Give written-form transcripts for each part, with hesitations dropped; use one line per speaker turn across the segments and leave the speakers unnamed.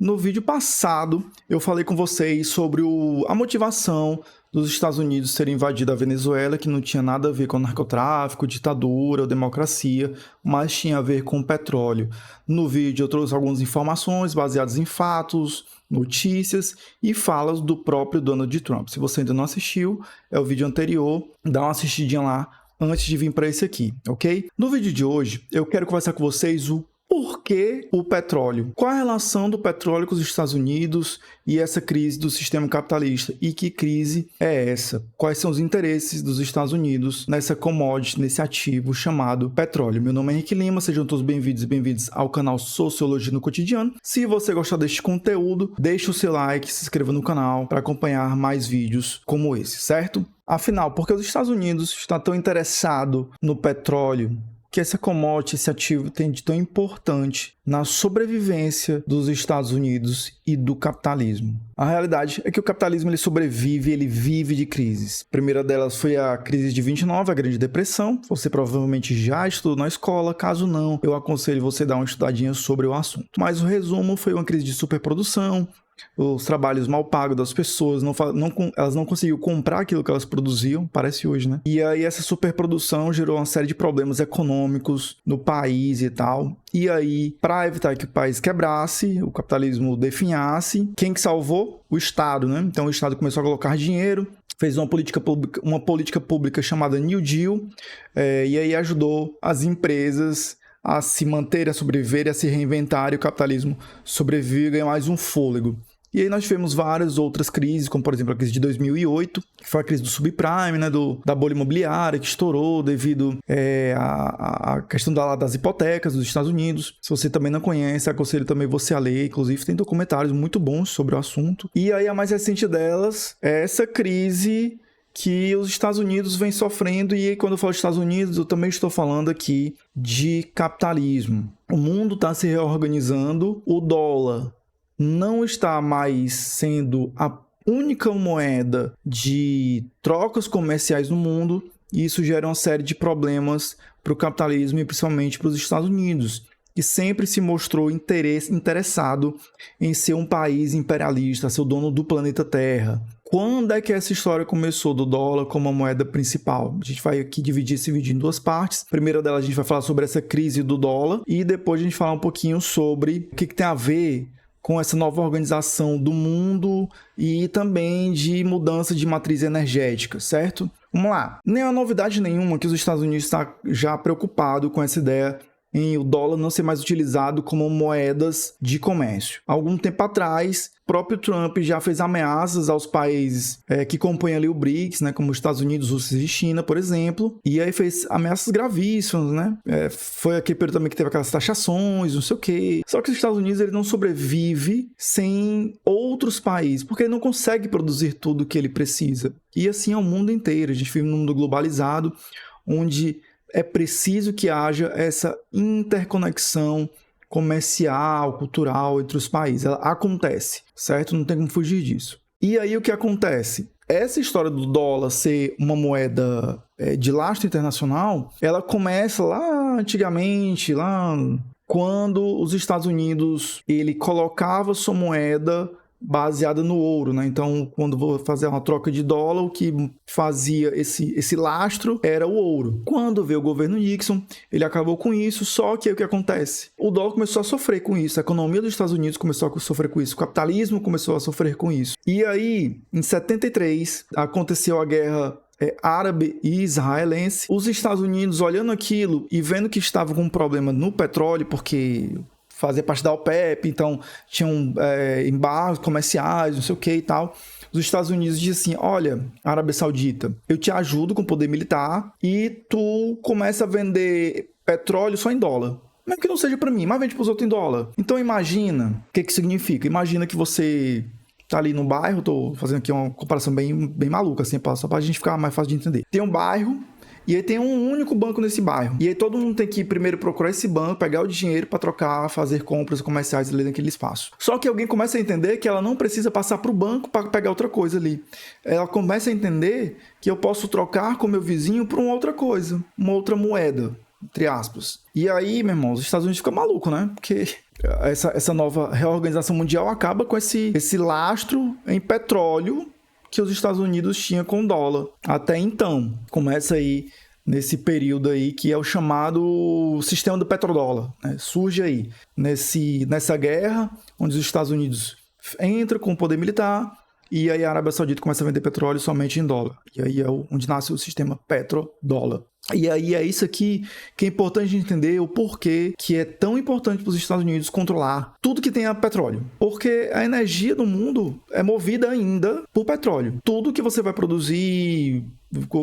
No vídeo passado, eu falei com vocês sobre a motivação dos Estados Unidos terem invadido a Venezuela, que não tinha nada a ver com narcotráfico, ditadura ou democracia, mas tinha a ver com o petróleo. No vídeo eu trouxe algumas informações baseadas em fatos, notícias e falas do próprio Donald Trump. Se você ainda não assistiu, é o vídeo anterior, dá uma assistidinha lá antes de vir para esse aqui, ok? No vídeo de hoje, eu quero conversar com vocês o porquê o petróleo. Qual a relação do petróleo com os Estados Unidos e essa crise do sistema capitalista? E que crise é essa? Quais são os interesses dos Estados Unidos nessa commodity, nesse ativo chamado petróleo? Meu nome é Henrique Lima, sejam todos bem-vindos e bem-vindas ao canal Sociologia no Cotidiano. Se você gostar deste conteúdo, deixe o seu like, se inscreva no canal para acompanhar mais vídeos como esse, certo? Afinal, por que os Estados Unidos estão tão interessados no petróleo? Que essa commodity, esse ativo tem de tão importante na sobrevivência dos Estados Unidos e do capitalismo. A realidade é que o capitalismo ele sobrevive, ele vive de crises. A primeira delas foi a crise de 29, a Grande Depressão. Você provavelmente já estudou na escola, caso não, eu aconselho você a dar uma estudadinha sobre o assunto. Mas o resumo foi uma crise de superprodução, os trabalhos mal pagos das pessoas, elas não conseguiam comprar aquilo que elas produziam, parece hoje, né? E aí essa superprodução gerou uma série de problemas econômicos no país e tal. E aí, para evitar que o país quebrasse, o capitalismo definhasse, quem que salvou? O Estado, né? Então o Estado começou a colocar dinheiro, fez uma política pública chamada New Deal, e aí ajudou as empresas a se manterem, a sobreviverem, a se reinventarem, e o capitalismo sobrevive e ganha mais um fôlego. E aí nós tivemos várias outras crises, como por exemplo a crise de 2008, que foi a crise do subprime, né, da bolha imobiliária, que estourou devido à questão das hipotecas dos Estados Unidos. Se você também não conhece, aconselho também você a ler, inclusive tem documentários muito bons sobre o assunto. E aí a mais recente delas é essa crise que os Estados Unidos vem sofrendo, e quando eu falo Estados Unidos, eu também estou falando aqui de capitalismo. O mundo está se reorganizando, o dólar não está mais sendo a única moeda de trocas comerciais no mundo, e isso gera uma série de problemas para o capitalismo e principalmente para os Estados Unidos, que sempre se mostrou interessado em ser um país imperialista, ser o dono do planeta Terra. Quando é que essa história começou do dólar como a moeda principal? A gente vai aqui dividir esse vídeo em duas partes. A primeira delas a gente vai falar sobre essa crise do dólar e depois a gente falar um pouquinho sobre o que tem a ver com essa nova organização do mundo e também de mudança de matriz energética, certo? Vamos lá. Nem é novidade nenhuma que os Estados Unidos está já preocupado com essa ideia em o dólar não ser mais utilizado como moedas de comércio. Algum tempo atrás, o próprio Trump já fez ameaças aos países que compõem ali o BRICS, né, como os Estados Unidos, Rússia e China, por exemplo, e aí fez ameaças gravíssimas, né? Foi aquele período também que teve aquelas taxações, não sei o quê. Só que os Estados Unidos ele não sobrevive sem outros países, porque ele não consegue produzir tudo o que ele precisa. E assim é o mundo inteiro. A gente vive num mundo globalizado, onde é preciso que haja essa interconexão comercial, cultural entre os países. Ela acontece, certo? Não tem como fugir disso. E aí o que acontece? Essa história do dólar ser uma moeda de lastro internacional, ela começa lá antigamente, lá quando os Estados Unidos ele colocava sua moeda baseada no ouro, né? Então, quando vou fazer uma troca de dólar, o que fazia esse lastro era o ouro. Quando veio o governo Nixon, ele acabou com isso, só que aí o que acontece? O dólar começou a sofrer com isso, a economia dos Estados Unidos começou a sofrer com isso, o capitalismo começou a sofrer com isso. E aí, em 73, aconteceu a guerra árabe e israelense. Os Estados Unidos, olhando aquilo e vendo que estava com um problema no petróleo, porque fazia parte da OPEP, então tinham embargos comerciais, não sei o que e tal. Os Estados Unidos dizem assim, olha, Arábia Saudita, eu te ajudo com poder militar e tu começa a vender petróleo só em dólar. Mesmo que não seja para mim, mas vende para os outros em dólar. Então imagina, o que significa? Imagina que você tá ali no bairro, tô fazendo aqui uma comparação bem maluca, assim, só pra gente ficar mais fácil de entender. Tem um bairro, e aí tem um único banco nesse bairro. E aí todo mundo tem que primeiro procurar esse banco, pegar o dinheiro para trocar, fazer compras comerciais ali naquele espaço. Só que alguém começa a entender que ela não precisa passar para o banco para pegar outra coisa ali. Ela começa a entender que eu posso trocar com meu vizinho por uma outra coisa, uma outra moeda. entre aspas. E aí, meu irmão, os Estados Unidos ficam malucos, né? Porque essa nova reorganização mundial acaba com esse lastro em petróleo que os Estados Unidos tinham com o dólar. Até então, começa aí nesse período aí que é o chamado sistema do petrodólar, né? Surge aí nessa guerra, onde os Estados Unidos entram com o poder militar e aí a Arábia Saudita começa a vender petróleo somente em dólar. E aí é onde nasce o sistema petrodólar. E aí é isso aqui que é importante entender o porquê que é tão importante para os Estados Unidos controlar tudo que tem a petróleo. Porque a energia do mundo é movida ainda por petróleo. Tudo que você vai produzir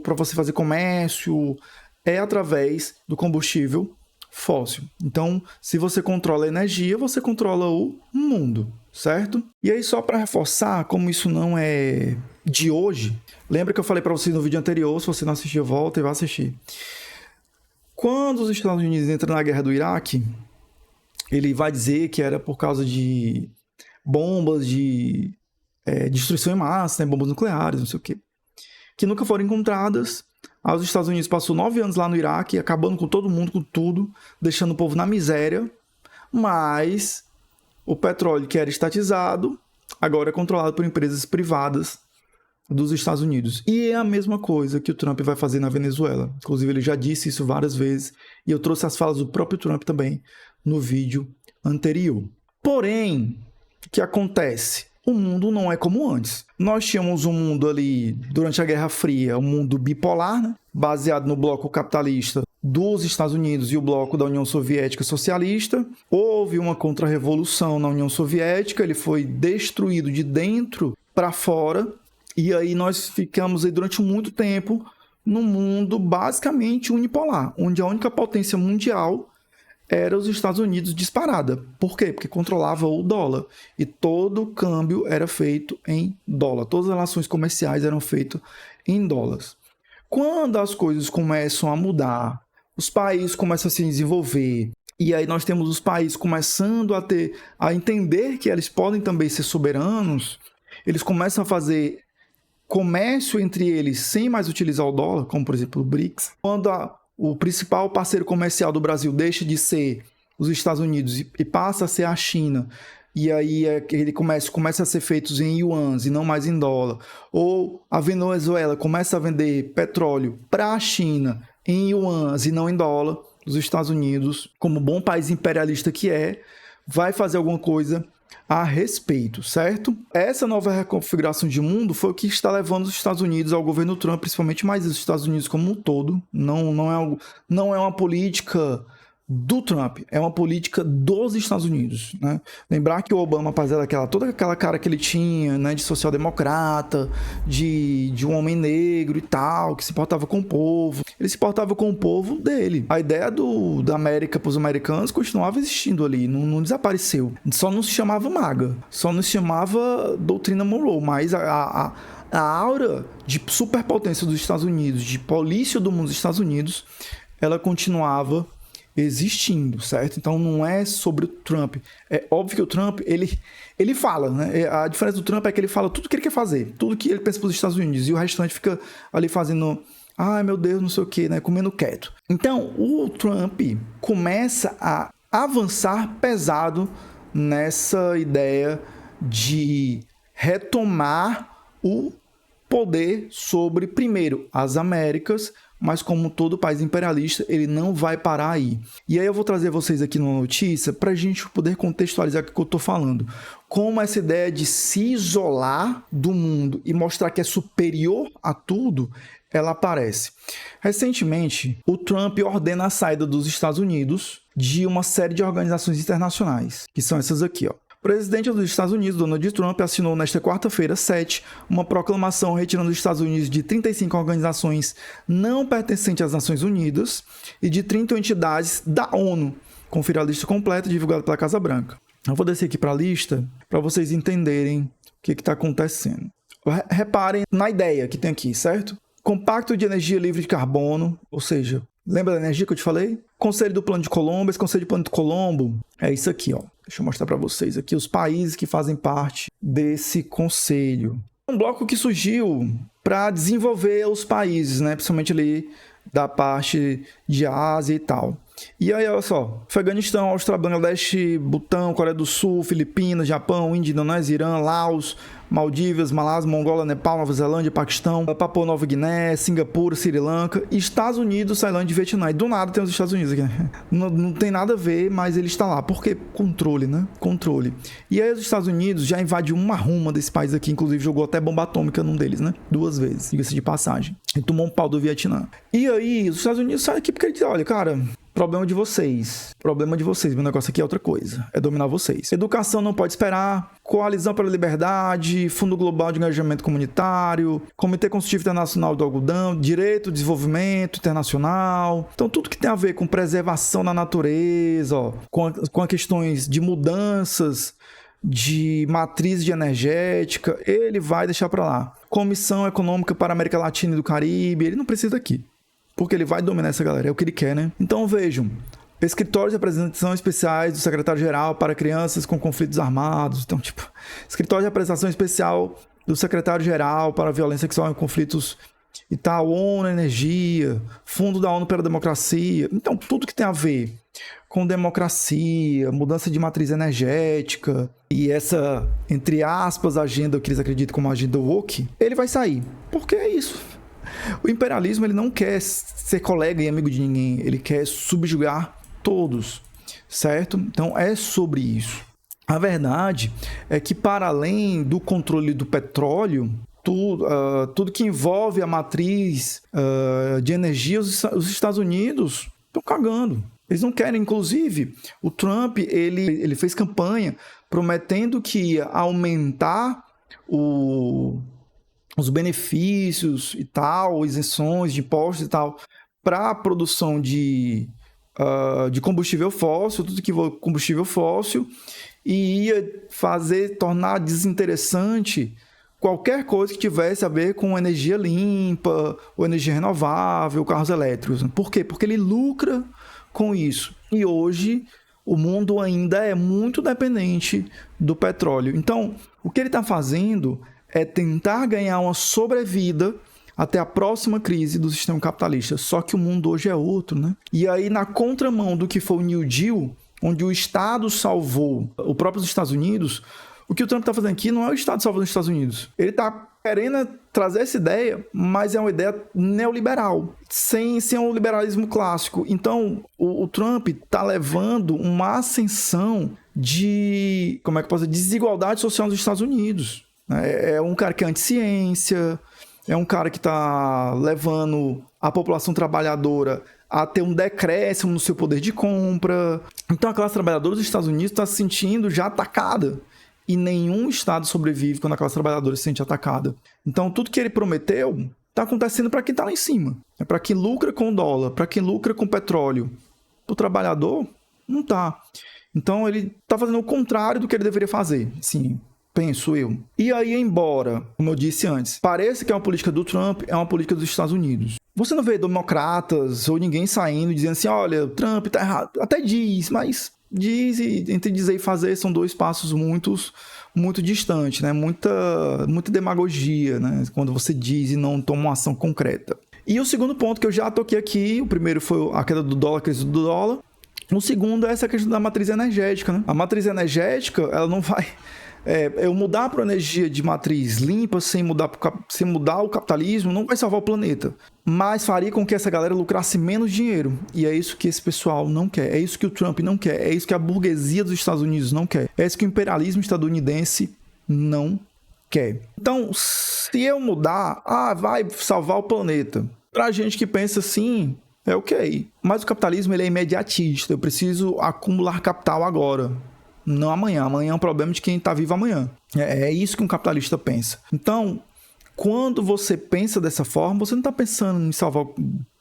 para você fazer comércio é através do combustível fóssil. Então, se você controla a energia, você controla o mundo, certo? E aí, só para reforçar, como isso não é de hoje, lembra que eu falei para vocês no vídeo anterior, se você não assistiu, volta e vai assistir. Quando os Estados Unidos entram na guerra do Iraque, ele vai dizer que era por causa de bombas de destruição em massa, né? Bombas nucleares, não sei o quê, que nunca foram encontradas. Aí os Estados Unidos passou 9 anos lá no Iraque, acabando com todo mundo, com tudo, deixando o povo na miséria, mas o petróleo que era estatizado, agora é controlado por empresas privadas dos Estados Unidos. E é a mesma coisa que o Trump vai fazer na Venezuela. Inclusive, ele já disse isso várias vezes, e eu trouxe as falas do próprio Trump também no vídeo anterior. Porém, o que acontece? O mundo não é como antes. Nós tínhamos um mundo ali, durante a Guerra Fria, um mundo bipolar, né? Baseado no bloco capitalista dos Estados Unidos e o bloco da União Soviética socialista. Houve uma contra-revolução na União Soviética, ele foi destruído de dentro para fora, e aí nós ficamos aí durante muito tempo num mundo basicamente unipolar, onde a única potência mundial era os Estados Unidos disparada. Por quê? Porque controlava o dólar. E todo o câmbio era feito em dólar. Todas as relações comerciais eram feitas em dólares. Quando as coisas começam a mudar, os países começam a se desenvolver, e aí nós temos os países começando a entender que eles podem também ser soberanos, eles começam a fazer comércio entre eles sem mais utilizar o dólar, como por exemplo o BRICS. Quando o principal parceiro comercial do Brasil deixa de ser os Estados Unidos e passa a ser a China, e aí aquele comércio começa a ser feito em yuans e não mais em dólar, ou a Venezuela começa a vender petróleo para a China em yuans e não em dólar, os Estados Unidos, como bom país imperialista que vai fazer alguma coisa a respeito, certo? Essa nova reconfiguração de mundo foi o que está levando os Estados Unidos ao governo Trump, principalmente, mas os Estados Unidos como um todo. Não é uma política do Trump, é uma política dos Estados Unidos, né? Lembrar que o Obama, apesar toda aquela cara que ele tinha, né, de social-democrata, de um homem negro e tal, que se portava com o povo, ele se portava com o povo dele. A ideia da América para os americanos continuava existindo ali, não desapareceu. Só não se chamava MAGA, só não se chamava doutrina Monroe, mas a aura de superpotência dos Estados Unidos, de polícia do mundo dos Estados Unidos, ela continuava existindo, certo? Então não é sobre o Trump. É óbvio que o Trump, ele fala, né? A diferença do Trump é que ele fala tudo que ele quer fazer, tudo que ele pensa para os Estados Unidos, e o restante fica ali fazendo, ai meu Deus, não sei o que, né? Comendo quieto. Então o Trump começa a avançar pesado nessa ideia de retomar o poder sobre, primeiro, as Américas, mas como todo país imperialista, ele não vai parar aí. E aí eu vou trazer vocês aqui numa notícia para a gente poder contextualizar o que eu estou falando. Como essa ideia de se isolar do mundo e mostrar que é superior a tudo, ela aparece. Recentemente, o Trump ordena a saída dos Estados Unidos de uma série de organizações internacionais, que são essas aqui, ó. O presidente dos Estados Unidos, Donald Trump, assinou nesta quarta-feira, 7, uma proclamação retirando os Estados Unidos de 35 organizações não pertencentes às Nações Unidas e de 30 entidades da ONU. Confira a lista completa divulgada pela Casa Branca. Eu vou descer aqui para a lista para vocês entenderem o que está acontecendo. Reparem na ideia que tem aqui, certo? Compacto de Energia Livre de Carbono, ou seja, lembra da energia que eu te falei? Conselho do Plano de Colombo. Esse Conselho do Plano de Colombo é isso aqui, ó. Deixa eu mostrar para vocês aqui os países que fazem parte desse conselho. É um bloco que surgiu para desenvolver os países, né? Principalmente ali da parte de Ásia e tal. E aí, olha só, Afeganistão, Austrália, Bangladesh, Butão, Coreia do Sul, Filipinas, Japão, Índia, Indonésia, Irã, Laos, Maldivas, Malásia, Mongola, Nepal, Nova Zelândia, Paquistão, Papua Nova Guiné, Singapura, Sri Lanka, Estados Unidos, Tailândia e Vietnã. E do nada tem os Estados Unidos aqui. Não tem nada a ver, mas ele está lá. Por quê? Controle, né? Controle. E aí os Estados Unidos já invadiu uma ruma desse país aqui, inclusive jogou até bomba atômica num deles, né? 2 vezes, diga-se de passagem. E tomou um pau do Vietnã. E aí os Estados Unidos saem aqui porque ele diz, olha, cara, problema de vocês. Problema de vocês. Meu negócio aqui é outra coisa. É dominar vocês. Educação não pode esperar. Coalizão pela Liberdade. Fundo Global de Engajamento Comunitário. Comitê Consultivo Internacional do Algodão. Direito, Desenvolvimento Internacional. Então, tudo que tem a ver com preservação da natureza, ó, com questões de mudanças de matriz de energética, ele vai deixar para lá. Comissão Econômica para a América Latina e do Caribe. Ele não precisa aqui. Porque ele vai dominar essa galera, é o que ele quer, né? Então vejam, escritórios de apresentação especiais do secretário-geral para crianças com conflitos armados. Então, tipo, escritório de apresentação especial do secretário-geral para a violência sexual em conflitos e tal, ONU Energia, Fundo da ONU pela Democracia. Então, tudo que tem a ver com democracia, mudança de matriz energética e essa, entre aspas, agenda que eles acreditam como agenda woke, ele vai sair. Porque é isso. O imperialismo, ele não quer ser colega e amigo de ninguém, ele quer subjugar todos, certo? Então é sobre isso. A verdade é que, para além do controle do petróleo, tudo que envolve a matriz de energia, os Estados Os estão cagando. Eles não querem, inclusive, o Trump, ele fez campanha prometendo que ia aumentar os benefícios e tal, isenções de impostos e tal, para a produção de combustível fóssil, tudo que envolve combustível fóssil, e ia tornar desinteressante qualquer coisa que tivesse a ver com energia limpa, ou energia renovável, carros elétricos. Por quê? Porque ele lucra com isso. E hoje o mundo ainda é muito dependente do petróleo. Então, o que ele está fazendo é tentar ganhar uma sobrevida até a próxima crise do sistema capitalista. Só que o mundo hoje é outro, né? E aí, na contramão do que foi o New Deal, onde o Estado salvou os próprios Estados Unidos, o que o Trump está fazendo aqui não é o Estado salvando os Estados Unidos. Ele está querendo trazer essa ideia, mas é uma ideia neoliberal, sem um liberalismo clássico. Então, o Trump está levando uma ascensão de, como é que posso dizer, desigualdade social nos Estados Unidos. É um cara que é anti-ciência, é um cara que está levando a população trabalhadora a ter um decréscimo no seu poder de compra. Então a classe trabalhadora dos Estados Unidos está se sentindo já atacada. E nenhum estado sobrevive quando a classe trabalhadora se sente atacada. Então tudo que ele prometeu está acontecendo para quem está lá em cima. É para quem lucra com o dólar, para quem lucra com o petróleo. O trabalhador não está. Então ele está fazendo o contrário do que ele deveria fazer. Sim. Penso eu. E aí, embora, como eu disse antes, pareça que é uma política do Trump, é uma política dos Estados Unidos. Você não vê democratas ou ninguém saindo dizendo assim, olha, o Trump tá errado. Até diz, mas diz e entre dizer e fazer são 2 passos muito distantes, né? Muita demagogia, né? Quando você diz e não toma uma ação concreta. E o segundo ponto que eu já toquei aqui, o primeiro foi a queda do dólar, a crise do dólar. O segundo é essa questão da matriz energética, né? A matriz energética, ela não vai... eu mudar para energia de matriz limpa sem mudar o capitalismo não vai salvar o planeta, mas faria com que essa galera lucrasse menos dinheiro, e é isso que esse pessoal não quer, é isso que o Trump não quer, é isso que a burguesia dos Estados Unidos não quer, é isso que o imperialismo estadunidense não quer. Então, se eu mudar, vai salvar o planeta. Pra gente que pensa assim, é ok, mas o capitalismo ele é imediatista, eu preciso acumular capital agora. Não amanhã. Amanhã é um problema de quem está vivo amanhã. É isso que um capitalista pensa. Então, quando você pensa dessa forma, você não está pensando em salvar o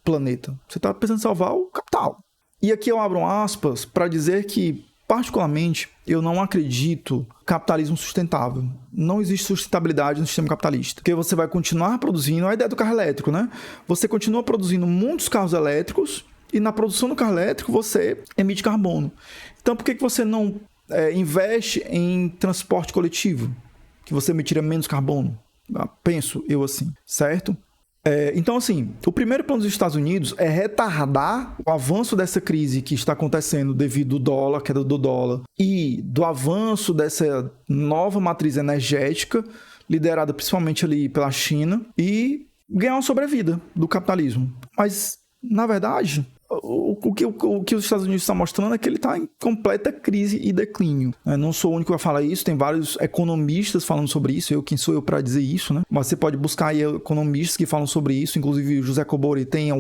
planeta. Você está pensando em salvar o capital. E aqui eu abro aspas para dizer que, particularmente, eu não acredito em capitalismo sustentável. Não existe sustentabilidade no sistema capitalista. Porque você vai continuar produzindo... A ideia do carro elétrico, né? Você continua produzindo muitos carros elétricos e na produção do carro elétrico você emite carbono. Então, por que você não... investe em transporte coletivo, que você emitiria menos carbono? Penso eu assim, certo? Então, assim, o primeiro plano dos Estados Unidos é retardar o avanço dessa crise que está acontecendo devido ao dólar, queda do dólar, e do avanço dessa nova matriz energética, liderada principalmente ali pela China, e ganhar uma sobrevida do capitalismo. Mas, na verdade, o que os Estados Unidos estão mostrando é que ele está em completa crise e declínio. Não sou o único a falar isso, tem vários economistas falando sobre isso, quem sou eu para dizer isso, né? Mas você pode buscar aí economistas que falam sobre isso, inclusive o José Cobori tem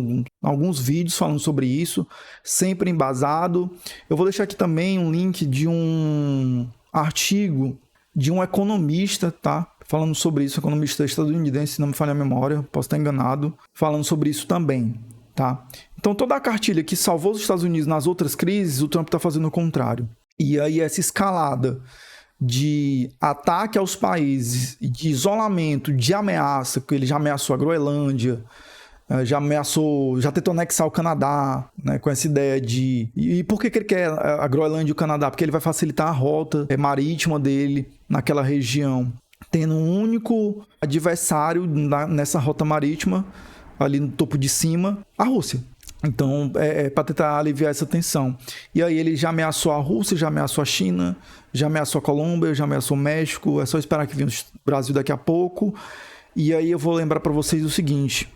alguns vídeos falando sobre isso, sempre embasado. Eu vou deixar aqui também um link de um artigo de um economista, tá? Falando sobre isso, economista estadunidense, se não me falha a memória, posso estar enganado, falando sobre isso também. Tá? Então, toda a cartilha que salvou os Estados Unidos nas outras crises, o Trump está fazendo o contrário. E aí, essa escalada de ataque aos países, de isolamento, de ameaça, que ele já ameaçou a Groenlândia, já tentou anexar o Canadá, né, com essa ideia de... E por que ele quer a Groenlândia e o Canadá? Porque ele vai facilitar a rota marítima dele naquela região, tendo um único adversário nessa rota marítima, ali no topo de cima, a Rússia. Então, para tentar aliviar essa tensão. E aí ele já ameaçou a Rússia, já ameaçou a China, já ameaçou a Colômbia, já ameaçou o México. É só esperar que venha o Brasil daqui a pouco. E aí eu vou lembrar para vocês o seguinte: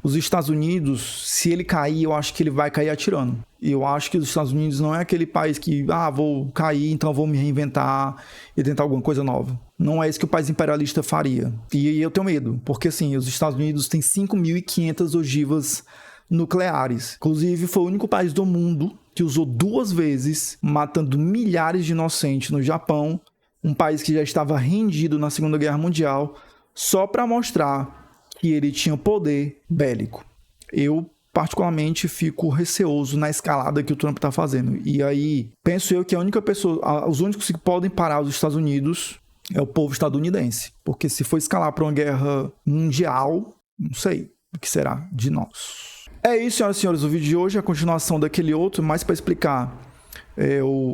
os Estados Unidos, se ele cair, eu acho que ele vai cair atirando. E eu acho que os Estados Unidos não é aquele país que, vou cair, então vou me reinventar e tentar alguma coisa nova. Não é isso que o país imperialista faria. E eu tenho medo, porque assim, os Estados Unidos têm 5.500 ogivas nucleares. Inclusive, foi o único país do mundo que usou 2 vezes, matando milhares de inocentes no Japão, um país que já estava rendido na Segunda Guerra Mundial, só para mostrar que ele tinha poder bélico. Eu, particularmente, fico receoso na escalada que o Trump está fazendo. E aí, penso eu que os únicos que podem parar os Estados Unidos é o povo estadunidense. Porque se for escalar para uma guerra mundial, não sei o que será de nós. É isso, senhoras e senhores. O vídeo de hoje é a continuação daquele outro, mais para explicar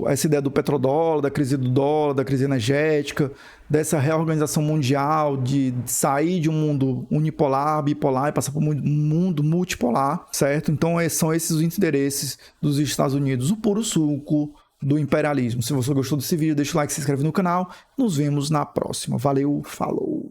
essa ideia do petrodólar, da crise do dólar, da crise energética, dessa reorganização mundial, de sair de um mundo unipolar, bipolar e passar para um mundo multipolar, certo? Então são esses os interesses dos Estados Unidos, o puro suco do imperialismo. Se você gostou desse vídeo, deixa o like, se inscreve no canal. Nos vemos na próxima. Valeu, falou!